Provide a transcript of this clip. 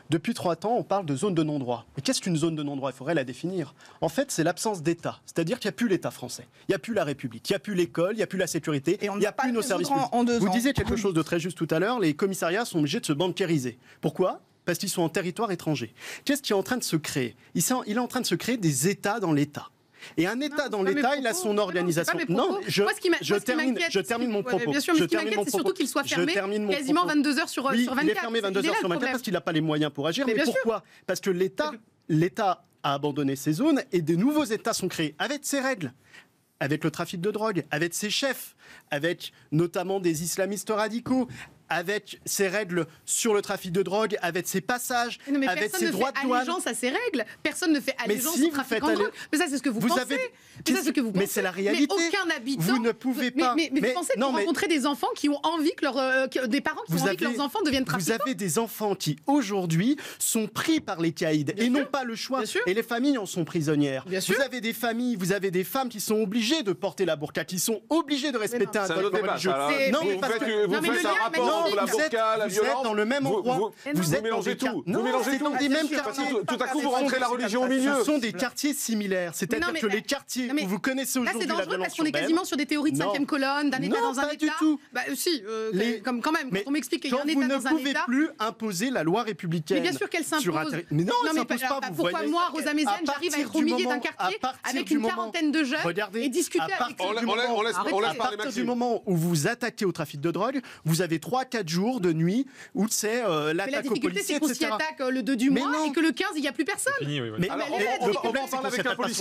Depuis 3 ans, on parle de zone de non-droit. Mais qu'est-ce qu'une zone de non-droit? Il faudrait la définir. En fait, c'est l'absence d'État. C'est-à-dire qu'il n'y a plus l'État français. Il n'y a plus la République. Il n'y a plus l'école. Il n'y a plus la sécurité. Il n'y a plus nos services publics. Vous disiez quelque chose de très juste tout à l'heure. Les commissariats sont obligés de se bancairiser. Pourquoi? Parce qu'ils sont en territoire étranger. Qu'est-ce qui est en train de se créer? Il est en train de se créer des États dans l'État. Et un État dans l'État, il a son organisation. Non, je termine mon propos. Bien sûr, mais ce qui m'inquiète, c'est surtout qu'il soit fermé quasiment 22 heures sur 24. Il est fermé 22 heures sur 24 parce qu'il n'a pas les moyens pour agir. Mais pourquoi? Parce que l'État a abandonné ces zones et des nouveaux États sont créés avec ses règles, avec le trafic de drogue, avec ses chefs, avec notamment des islamistes radicaux, avec ses règles sur le trafic de drogue, avec ses passages, avec ses droits de douane. Personne ne fait allégeance à ces règles. Personne ne fait allégeance au trafic de drogue. Mais ça, c'est ce que vous pensez. Mais c'est la réalité. Mais aucun habitant. Vous ne pouvez pas. Mais vous pensez que vous rencontrez des enfants qui ont envie que des parents qui ont envie que leurs enfants deviennent trafiquants. Vous avez des enfants qui, aujourd'hui, sont pris par les caïds et n'ont pas le choix. Et les familles en sont prisonnières. Vous avez des familles, vous avez des femmes qui sont obligées de porter la burqa, qui sont obligées de respecter un code religieux. Non, mais parce que vous faites un rapport. La burqa, la violence, vous êtes dans le même endroit. Vous mélangez tout. Vous mélangez tout. Dans des mêmes quartiers. Tout à coup, vous rentrez la religion au milieu. Ce sont des quartiers similaires. C'est-à-dire que les quartiers où vous connaissez aujourd'hui la violence urbaine. C'est dangereux parce qu'on est quasiment sur des théories de 5e colonne, d'un État dans un État. Non, pas du tout. Bah si, quand même. Quand on m'explique qu'il y a un État dans un État. Vous ne pouvez plus imposer la loi républicaine. Mais bien sûr qu'elle s'impose. Mais non, elle s'impose pas. Pourquoi moi, Rosa Mézane, j'arrive à être au milieu d'un quartier avec une quarantaine de jeunes et discuter avec eux? À partir du moment où vous attaquez au trafic de drogue, vous avez 3-4 jours de nuit où c'est l'attaque aux policiers, etc. Mais la difficulté, c'est qu'on s'y attaque le 2 du mois et que le 15, il n'y a plus personne. Mais on va en parler avec la police.